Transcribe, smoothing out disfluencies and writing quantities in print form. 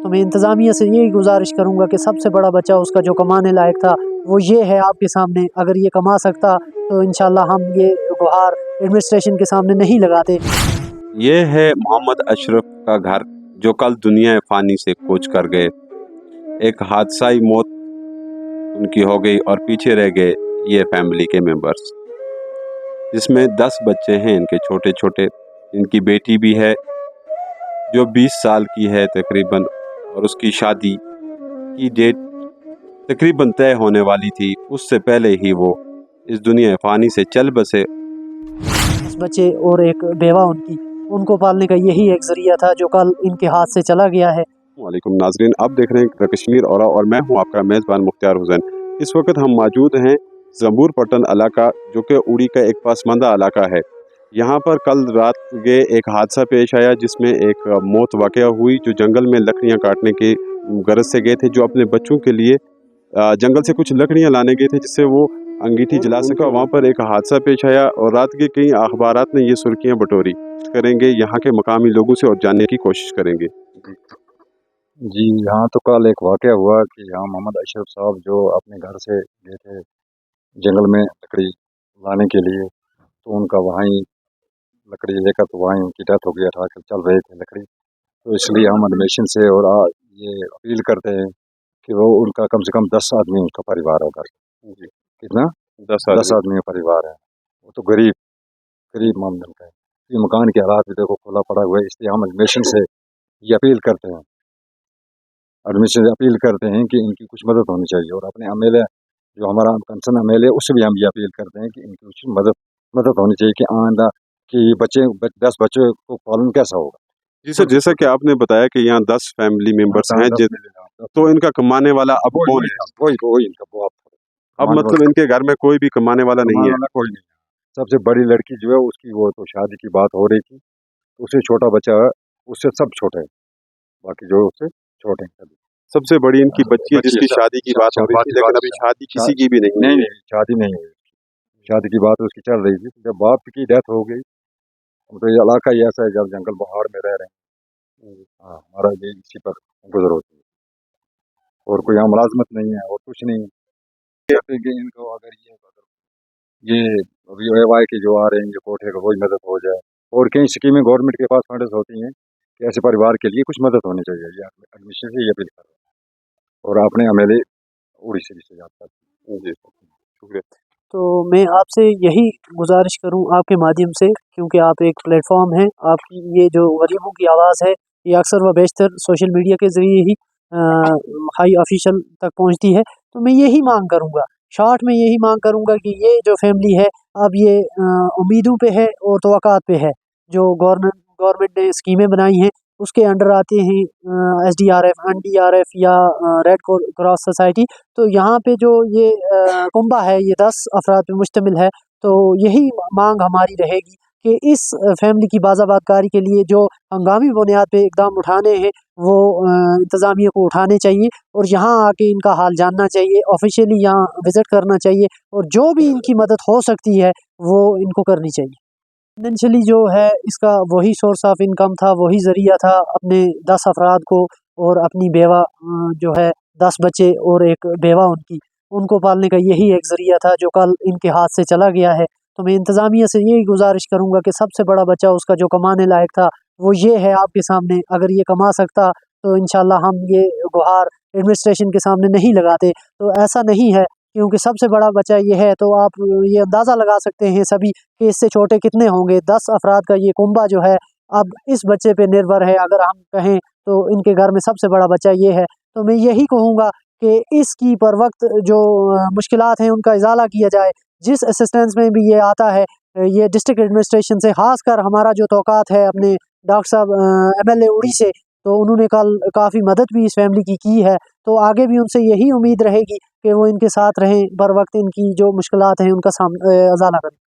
तो मैं इंतज़ामिया से यही गुजारिश करूँगा कि सबसे बड़ा बच्चा उसका जो कमाने लायक था वो ये है आपके सामने, अगर ये कमा सकता तो इंशाल्लाह हम ये गुहार एडमिनिस्ट्रेशन के सामने नहीं लगाते। ये है मोहम्मद अशरफ का घर जो कल दुनिया फ़ानी से कूच कर गए। एक हादसाई मौत उनकी हो गई और पीछे रह गए ये फैमिली के मेंबर्स, जिसमें 10 बच्चे हैं इनके छोटे छोटे। इनकी बेटी भी है जो 20 साल की है तकरीबन, और उसकी शादी की डेट तकरीबन तय होने वाली थी। उससे पहले ही वो इस दुनिया फ़ानी से चल बसे। 10 बच्चे और एक बेवा उनको पालने का यही एक जरिया था जो कल इनके हाथ से चला गया है। वालेकुम नाजरीन, आप देख रहे हैं कश्मीर और मैं हूं आपका मेज़बान मुख्तार हुसैन। इस वक्त हम मौजूद हैं ज़ंबूर पट्टन इलाका, जो कि उड़ी का एक पसमानदा इलाका है। यहाँ पर कल रात के एक हादसा पेश आया जिसमें एक मौत वाक़या हुई, जो जंगल में लकड़ियाँ काटने की गरज से गए थे, जो अपने बच्चों के लिए जंगल से कुछ लकड़ियाँ लाने गए थे जिससे वो अंगीठी जला सका। वहाँ पर एक हादसा पेश आया और रात के कई अखबारात ने ये सुर्खियाँ बटोरी। करेंगे यहाँ के मकामी लोगों से और जानने की कोशिश करेंगे। जी, यहाँ तो कल एक वाक़या हुआ कि यहाँ मोहम्मद अशरफ साहब जो अपने घर से गए थे जंगल में लकड़ी लाने के लिए, तो उनका वहीं लकड़ी लेकर तो वहीं उनकी डेथ हो गई। उठा कर चल रहे थे लकड़ी, तो इसलिए हम एडमिशन से और ये अपील करते हैं कि वो उनका कम से कम 10 आदमी उनका परिवार होगा। जी, कितना? 10 आदमी का परिवार है। वो तो गरीब मामले का है। ये मकान के हालात भी देखो खुला पड़ा हुआ है, इसलिए हम एडमिशन से ये अपील करते हैं कि इनकी कुछ मदद होनी चाहिए। और अपने एमएलए जो हमारा कंसर्न एमएलए, उससे भी हम ये अपील करते हैं कि इनकी कुछ मदद होनी चाहिए कि आइंदा कि 10 बच्चों को पालन कैसा होगा। जी सर, जैसा कि आपने बताया कि यहाँ 10 फैमिली मेंबर्स हैं, तो इनका कमाने वाला अब कौन है? वही इनका वो अब मतलब इनके घर में कोई भी कमाने वाला नहीं है? कोई नहीं। सबसे बड़ी लड़की जो है उसकी वो तो शादी की बात हो रही थी, उससे छोटा बच्चा है, उससे सब छोटे हैं, बाकी जो उससे छोटे हैं। सबसे बड़ी इनकी बच्ची है जिसकी शादी की बात हो रही थी, लेकिन अभी शादी किसी की भी नहीं है। नहीं, शादी नहीं हुई। शादी की बात उसकी चल रही थी, जब बाप की डेथ हो गई तो ये इलाका ही ऐसा है, जब जंगल पहाड़ में रह रहे हैं। हाँ, हमारा ये इसी पर गुजर होती है और कोई यहाँ मुलाजमत नहीं है और कुछ नहीं है। इनको अगर ये वाई के जो आ रहे हैं, ये कोठे का कोई मदद हो जाए, और कई स्कीमें गवर्नमेंट के पास फंड्स होती हैं कि ऐसे परिवार के लिए कुछ मदद होनी चाहिए। ये एडमिशन से ये अपील कर रहे हैं और अपने एमएलए उड़ीसा से याद करते हैं। जी शुक्रिया। तो मैं आपसे यही गुजारिश करूं आपके माध्यम से, क्योंकि आप एक प्लेटफॉर्म हैं, आपकी ये जो गरीबों की आवाज़ है ये अक्सर व बेशतर सोशल मीडिया के ज़रिए ही हाई ऑफिशियल तक पहुंचती है। तो मैं यही मांग करूंगा, शॉर्ट में यही मांग करूंगा कि ये जो फैमिली है अब ये उम्मीदों पे है और तवक्कात पे है। जो गवर्नमेंट ने स्कीमें बनाई हैं उसके अंडर आते हैं एसडीआरएफ, एनडीआरएफ या रेड क्रॉस सोसाइटी। तो यहाँ पे जो ये कुंबा है ये 10 अफराद पे मुश्तमिल है। तो यही मांग हमारी रहेगी कि इस फैमिली की बाज़ाबादकारी के लिए जो हंगामी बुनियाद पे इकदाम उठाने हैं वो इंतज़ामिया को उठाने चाहिए और यहाँ आके इनका हाल जानना चाहिए, ऑफिशियली यहाँ विज़िट करना चाहिए और जो भी इनकी मदद हो सकती है वो इनको करनी चाहिए। फाइनेंशियली जो है इसका वही सोर्स ऑफ इनकम था, वही ज़रिया था अपने 10 अफराद को और अपनी बेवा जो है 10 बच्चे और एक बेवा उनको पालने का यही एक ज़रिया था जो कल इनके हाथ से चला गया है। तो मैं इंतज़ामिया से यही गुजारिश करूँगा कि सबसे बड़ा बच्चा उसका जो कमाने लायक था वो ये है आपके सामने, अगर ये कमा सकता तो इंशाल्लाह हम ये गुहार एडमिनिस्ट्रेशन के सामने नहीं लगाते। तो ऐसा नहीं है, क्योंकि सबसे बड़ा बच्चा ये है, तो आप ये अंदाज़ा लगा सकते हैं सभी कि इससे छोटे कितने होंगे। 10 अफराद का ये कुंबा जो है अब इस बच्चे पे निर्भर है। अगर हम कहें तो इनके घर में सबसे बड़ा बच्चा ये है। तो मैं यही कहूँगा कि इसकी पर वक्त जो मुश्किलात हैं उनका इजाला किया जाए। जिस असिस्टेंस में भी ये आता है, ये डिस्ट्रिक्ट एडमिनिस्ट्रेशन से, खासकर हमारा जो तौकात है अपने डॉक्टर साहब एमएलए उड़ी से, तो उन्होंने कल काफ़ी मदद भी इस फैमिली की है। तो आगे भी उनसे यही उम्मीद रहेगी कि वो इनके साथ रहें, बर वक्त इनकी जो मुश्किलात हैं उनका अजाला करें।